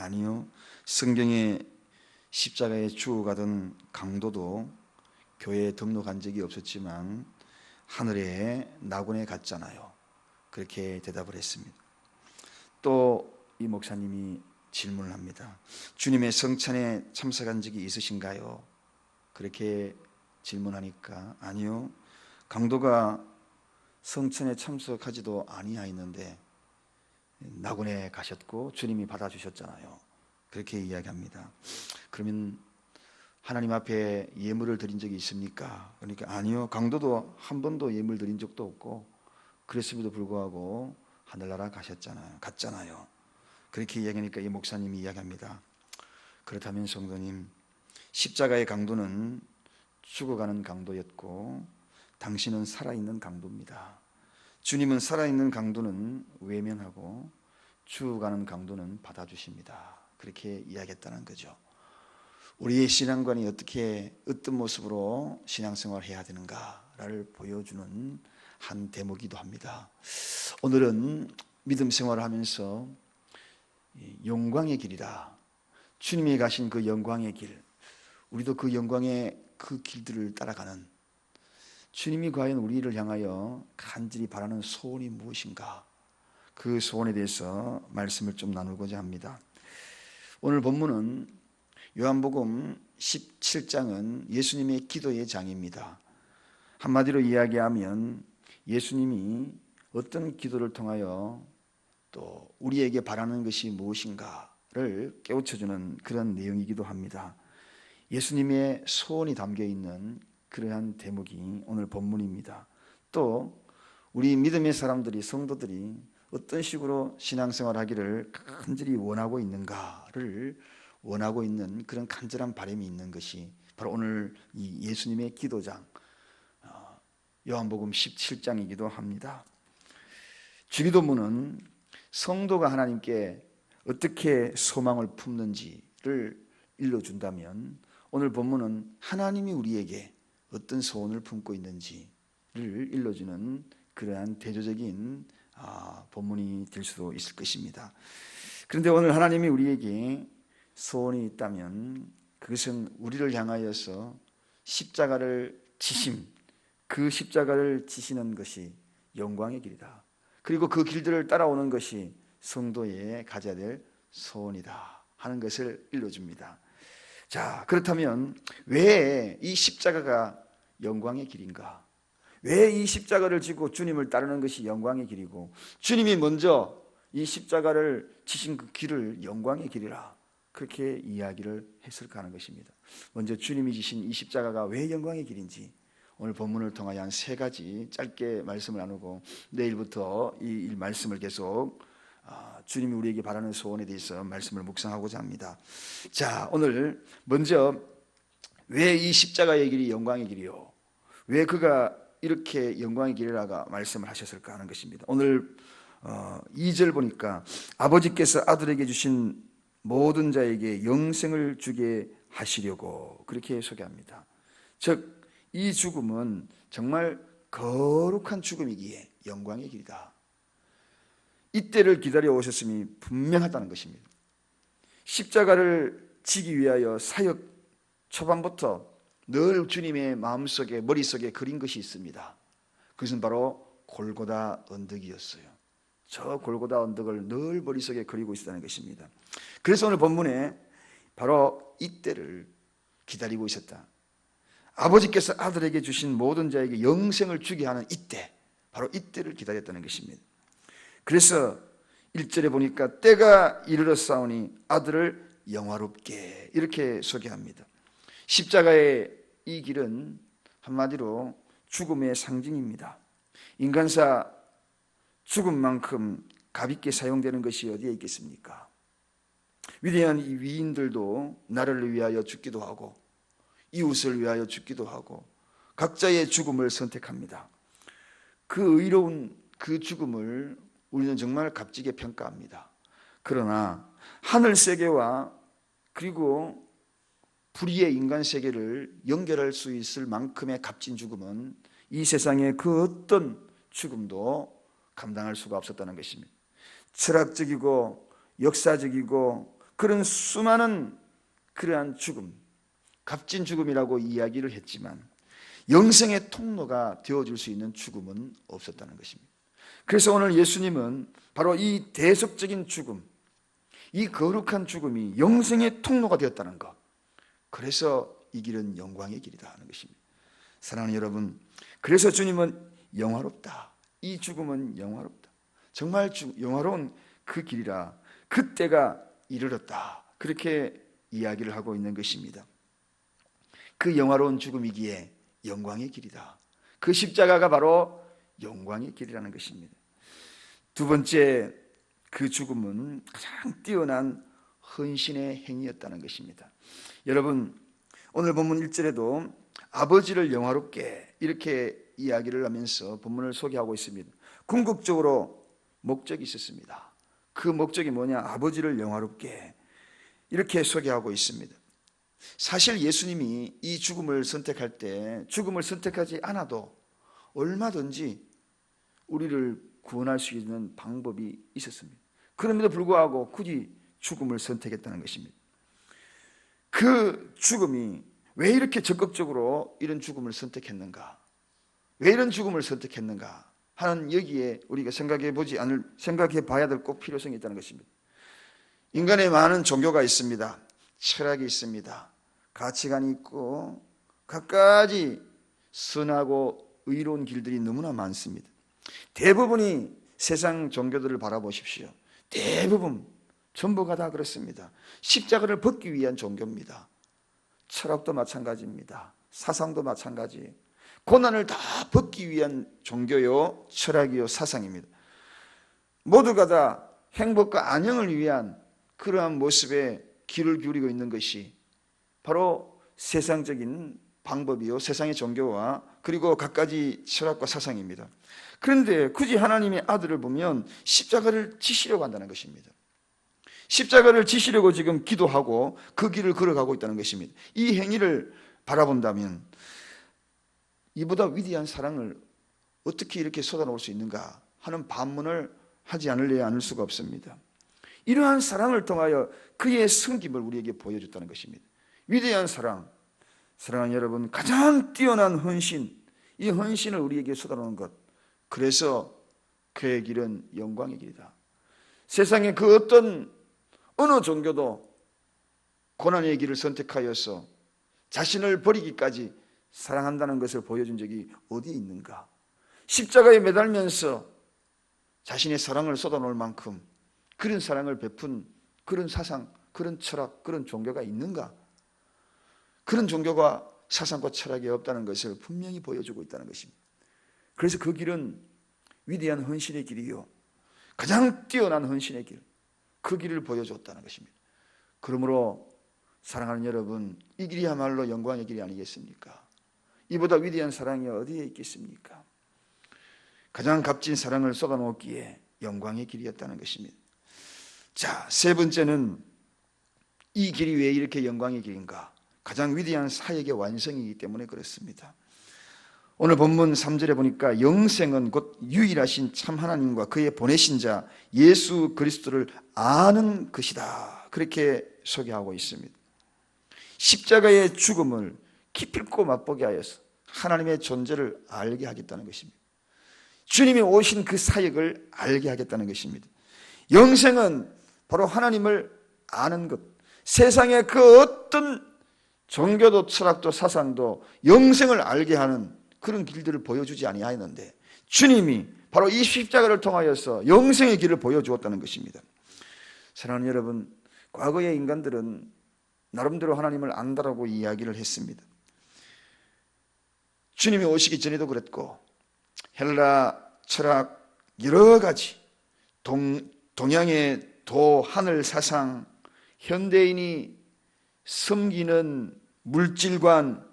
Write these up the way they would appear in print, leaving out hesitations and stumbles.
아니요. 성경에 십자가에 죽어가던 강도도 교회에 등록한 적이 없었지만 하늘에 낙원에 갔잖아요. 그렇게 대답을 했습니다. 또 이 목사님이 질문을 합니다. 주님의 성찬에 참석한 적이 있으신가요? 그렇게 질문하니까 아니요. 강도가 성찬에 참석하지도 아니하였는데 낙원에 가셨고 주님이 받아주셨잖아요. 그렇게 이야기합니다. 그러면 하나님 앞에 예물을 드린 적이 있습니까? 그러니까 아니요. 강도도 한 번도 예물 드린 적도 없고 그랬음에도 불구하고 하늘나라 갔잖아요. 그렇게 이야기하니까 이 목사님이 이야기합니다. 그렇다면 성도님, 십자가의 강도는 죽어가는 강도였고 당신은 살아있는 강도입니다. 주님은 살아있는 강도는 외면하고 죽어가는 강도는 받아주십니다. 그렇게 이야기했다는 거죠. 우리의 신앙관이 어떤 모습으로 신앙생활을 해야 되는가를 보여주는 한 대목이기도 합니다. 오늘은 믿음 생활을 하면서 영광의 길이다, 주님이 가신 그 영광의 길, 우리도 그 영광의 그 길들을 따라가는, 주님이 과연 우리를 향하여 간절히 바라는 소원이 무엇인가, 그 소원에 대해서 말씀을 좀 나누고자 합니다. 오늘 본문은 요한복음 17장은 예수님의 기도의 장입니다. 한마디로 이야기하면 예수님이 어떤 기도를 통하여 또 우리에게 바라는 것이 무엇인가를 깨우쳐주는 그런 내용이기도 합니다. 예수님의 소원이 담겨있는 그러한 대목이 오늘 본문입니다. 또 우리 믿음의 사람들이, 성도들이 어떤 식으로 신앙생활 하기를 간절히 원하고 있는가를 원하고 있는 그런 간절한 바람이 있는 것이 바로 오늘 이 예수님의 기도장 요한복음 17장이기도 합니다. 주기도문은 성도가 하나님께 어떻게 소망을 품는지를 일러준다면 오늘 본문은 하나님이 우리에게 어떤 소원을 품고 있는지를 일러주는 그러한 대조적인 본문이 될 수도 있을 것입니다. 그런데 오늘 하나님이 우리에게 소원이 있다면 그것은 우리를 향하여서 십자가를 지심, 그 십자가를 지시는 것이 영광의 길이다. 그리고 그 길들을 따라오는 것이 성도의 가져야 될 소원이다 하는 것을 일러줍니다. 자, 그렇다면 왜 이 십자가가 영광의 길인가? 왜 이 십자가를 지고 주님을 따르는 것이 영광의 길이고 주님이 먼저 이 십자가를 지신 그 길을 영광의 길이라 그렇게 이야기를 했을까 하는 것입니다. 먼저 주님이 지신 이 십자가가 왜 영광의 길인지 오늘 본문을 통하여 한 3가지 짧게 말씀을 나누고 내일부터 이 말씀을 계속 주님이 우리에게 바라는 소원에 대해서 말씀을 묵상하고자 합니다. 자, 오늘 먼저 왜 이 십자가의 길이 영광의 길이요? 왜 그가 이렇게 영광의 길이라고 말씀을 하셨을까 하는 것입니다. 오늘 2절 보니까 아버지께서 아들에게 주신 모든 자에게 영생을 주게 하시려고 그렇게 소개합니다. 즉 이 죽음은 정말 거룩한 죽음이기에 영광의 길이다. 이때를 기다려 오셨음이 분명하다는 것입니다. 십자가를 지기 위하여 사역 초반부터 늘 주님의 마음속에 머릿속에 그린 것이 있습니다. 그것은 바로 골고다 언덕이었어요. 저 골고다 언덕을 늘 머릿속에 그리고 있었다는 것입니다. 그래서 오늘 본문에 바로 이때를 기다리고 있었다. 아버지께서 아들에게 주신 모든 자에게 영생을 주게 하는 이때, 바로 이때를 기다렸다는 것입니다. 그래서 1절에 보니까 때가 이르렀사오니 아들을 영화롭게 이렇게 소개합니다. 십자가의 이 길은 한마디로 죽음의 상징입니다. 인간사 죽음만큼 값있게 사용되는 것이 어디에 있겠습니까? 위대한 이 위인들도 나를 위하여 죽기도 하고 이웃을 위하여 죽기도 하고 각자의 죽음을 선택합니다. 그 의로운 그 죽음을 우리는 정말 값지게 평가합니다. 그러나 하늘 세계와 그리고 불의의 인간 세계를 연결할 수 있을 만큼의 값진 죽음은 이 세상의 그 어떤 죽음도 감당할 수가 없었다는 것입니다. 철학적이고 역사적이고 그런 수많은 그러한 죽음, 값진 죽음이라고 이야기를 했지만 영생의 통로가 되어줄 수 있는 죽음은 없었다는 것입니다. 그래서 오늘 예수님은 바로 이 대속적인 죽음, 이 거룩한 죽음이 영생의 통로가 되었다는 것, 그래서 이 길은 영광의 길이다 하는 것입니다. 사랑하는 여러분, 그래서 주님은 영화롭다, 이 죽음은 영화롭다, 정말 영화로운 그 길이라, 그때가 이르렀다, 그렇게 이야기를 하고 있는 것입니다. 그 영화로운 죽음이기에 영광의 길이다, 그 십자가가 바로 영광의 길이라는 것입니다. 두 번째, 그 죽음은 가장 뛰어난 헌신의 행위였다는 것입니다. 여러분, 오늘 본문 1절에도 아버지를 영화롭게 이렇게 이야기를 하면서 본문을 소개하고 있습니다. 궁극적으로 목적이 있었습니다. 그 목적이 뭐냐? 아버지를 영화롭게 이렇게 소개하고 있습니다. 사실 예수님이 이 죽음을 선택할 때 죽음을 선택하지 않아도 얼마든지 우리를 구원할 수 있는 방법이 있었습니다. 그럼에도 불구하고 굳이 죽음을 선택했다는 것입니다. 그 죽음이 왜 이렇게 적극적으로 이런 죽음을 선택했는가? 왜 이런 죽음을 선택했는가 하는, 여기에 우리가 생각해 봐야 될 꼭 필요성이 있다는 것입니다. 인간에 많은 종교가 있습니다. 철학이 있습니다. 가치관이 있고 갖가지 선하고 의로운 길들이 너무나 많습니다. 대부분이 세상 종교들을 바라보십시오. 대부분 전부가 다 그렇습니다. 십자가를 벗기 위한 종교입니다. 철학도 마찬가지입니다. 사상도 마찬가지. 고난을 다 벗기 위한 종교요, 철학이요, 사상입니다. 모두가 다 행복과 안녕을 위한 그러한 모습에 귀를 기울이고 있는 것이 바로 세상적인 방법이요, 세상의 종교와 그리고 갖가지 철학과 사상입니다. 그런데 굳이 하나님의 아들을 보면 십자가를 지시려고 한다는 것입니다. 십자가를 지시려고 지금 기도하고 그 길을 걸어가고 있다는 것입니다. 이 행위를 바라본다면 이보다 위대한 사랑을 어떻게 이렇게 쏟아놓을 수 있는가 하는 반문을 하지 않을 수가 없습니다. 이러한 사랑을 통하여 그의 섬김을 우리에게 보여줬다는 것입니다. 위대한 사랑, 사랑하는 여러분, 가장 뛰어난 헌신, 이 헌신을 우리에게 쏟아놓는 것, 그래서 그의 길은 영광의 길이다. 세상에 그 어느 종교도 고난의 길을 선택하여서 자신을 버리기까지 사랑한다는 것을 보여준 적이 어디에 있는가? 십자가에 매달면서 자신의 사랑을 쏟아놓을 만큼 그런 사랑을 베푼 그런 사상, 그런 철학, 그런 종교가 있는가? 그런 종교가 사상과 철학이 없다는 것을 분명히 보여주고 있다는 것입니다. 그래서 그 길은 위대한 헌신의 길이요, 가장 뛰어난 헌신의 길, 그 길을 보여줬다는 것입니다. 그러므로 사랑하는 여러분, 이 길이야말로 영광의 길이 아니겠습니까? 이보다 위대한 사랑이 어디에 있겠습니까? 가장 값진 사랑을 쏟아놓기에 영광의 길이었다는 것입니다. 자, 세 번째는 이 길이 왜 이렇게 영광의 길인가? 가장 위대한 사역의 완성이기 때문에 그렇습니다. 오늘 본문 3절에 보니까 영생은 곧 유일하신 참 하나님과 그의 보내신 자 예수 그리스도를 아는 것이다, 그렇게 소개하고 있습니다. 십자가의 죽음을 기필코 맛보게 하여서 하나님의 존재를 알게 하겠다는 것입니다. 주님이 오신 그 사역을 알게 하겠다는 것입니다. 영생은 바로 하나님을 아는 것, 세상의 그 어떤 종교도 철학도 사상도 영생을 알게 하는 그런 길들을 보여주지 아니하였는데 주님이 바로 이 십자가를 통하여서 영생의 길을 보여주었다는 것입니다. 사랑하는 여러분, 과거의 인간들은 나름대로 하나님을 안다라고 이야기를 했습니다. 주님이 오시기 전에도 그랬고 헬라 철학 여러 가지, 동양의 도, 하늘 사상, 현대인이 섬기는 물질관,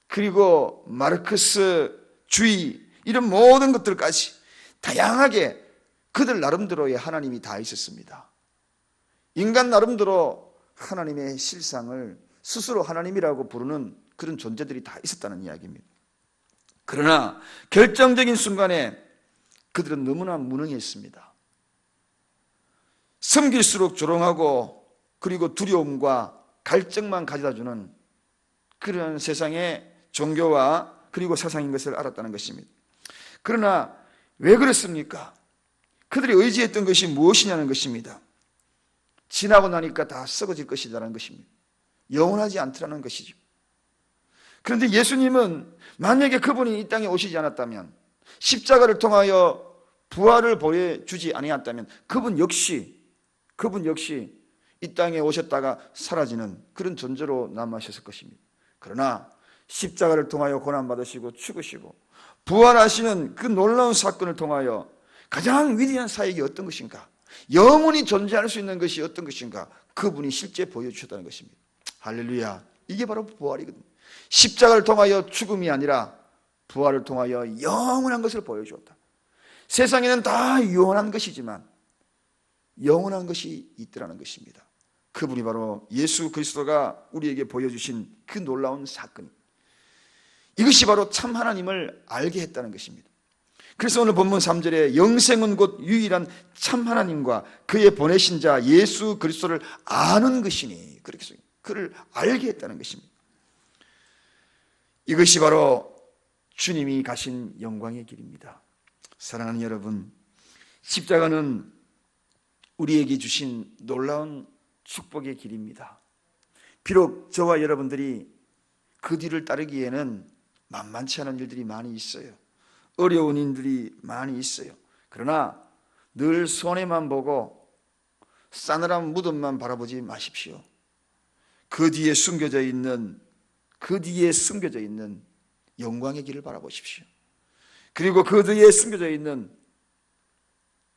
그리고 마르크스주의, 이런 모든 것들까지 다양하게 그들 나름대로의 하나님이 다 있었습니다. 인간 나름대로 하나님의 실상을 스스로 하나님이라고 부르는 그런 존재들이 다 있었다는 이야기입니다. 그러나 결정적인 순간에 그들은 너무나 무능했습니다. 섬길수록 조롱하고 그리고 두려움과 갈증만 가져다주는 그런 세상의 종교와 그리고 사상인 것을 알았다는 것입니다. 그러나 왜 그렇습니까? 그들이 의지했던 것이 무엇이냐는 것입니다. 지나고 나니까 다 썩어질 것이라는 것입니다. 영원하지 않더라는 것이죠. 그런데 예수님은 만약에 그분이 이 땅에 오시지 않았다면, 십자가를 통하여 부활을 보여주지 아니었다면 그분 역시 이 땅에 오셨다가 사라지는 그런 존재로 남아셨을 것입니다. 그러나 십자가를 통하여 고난받으시고 죽으시고 부활하시는 그 놀라운 사건을 통하여 가장 위대한 사역이 어떤 것인가, 영원히 존재할 수 있는 것이 어떤 것인가, 그분이 실제 보여주셨다는 것입니다. 할렐루야. 이게 바로 부활이거든요. 십자가를 통하여 죽음이 아니라 부활을 통하여 영원한 것을 보여주었다. 세상에는 다 유한한 것이지만 영원한 것이 있더라는 것입니다. 그분이 바로 예수 그리스도가 우리에게 보여주신 그 놀라운 사건, 이것이 바로 참 하나님을 알게 했다는 것입니다. 그래서 오늘 본문 3절에 영생은 곧 유일한 참 하나님과 그의 보내신 자 예수 그리스도를 아는 것이니, 그렇게 써요. 그를 알게 했다는 것입니다. 이것이 바로 주님이 가신 영광의 길입니다. 사랑하는 여러분, 십자가는 우리에게 주신 놀라운 축복의 길입니다. 비록 저와 여러분들이 그 뒤를 따르기에는 만만치 않은 일들이 많이 있어요. 어려운 일들이 많이 있어요. 그러나 늘 손해만 보고 싸늘한 무덤만 바라보지 마십시오. 그 뒤에 숨겨져 있는 영광의 길을 바라보십시오. 그리고 그 뒤에 숨겨져 있는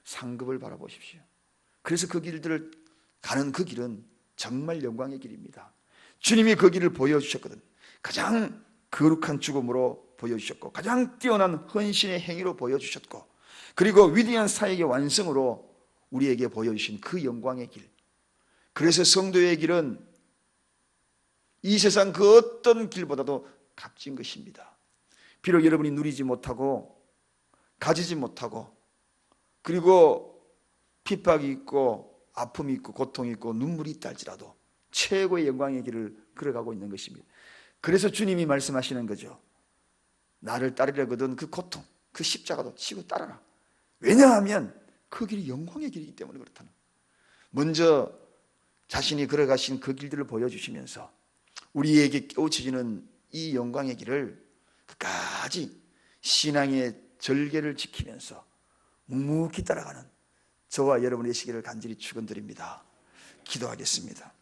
상급을 바라보십시오. 그래서 그 길들을 가는 그 길은 정말 영광의 길입니다. 주님이 그 길을 보여주셨거든. 가장 거룩한 죽음으로 보여주셨고, 가장 뛰어난 헌신의 행위로 보여주셨고, 그리고 위대한 사역의 완성으로 우리에게 보여주신 그 영광의 길. 그래서 성도의 길은 이 세상 그 어떤 길보다도 값진 것입니다. 비록 여러분이 누리지 못하고 가지지 못하고 그리고 핍박이 있고 아픔이 있고 고통이 있고 눈물이 있다 할지라도 최고의 영광의 길을 걸어가고 있는 것입니다. 그래서 주님이 말씀하시는 거죠. 나를 따르려거든 그 고통, 그 십자가도 치고 따라라. 왜냐하면 그 길이 영광의 길이기 때문에 그렇다는 거예요. 먼저 자신이 걸어가신 그 길들을 보여주시면서 우리에게 깨우쳐지는 이 영광의 길을 끝까지 신앙의 절개를 지키면서 묵묵히 따라가는 저와 여러분의 시기를 간절히 축원드립니다. 기도하겠습니다.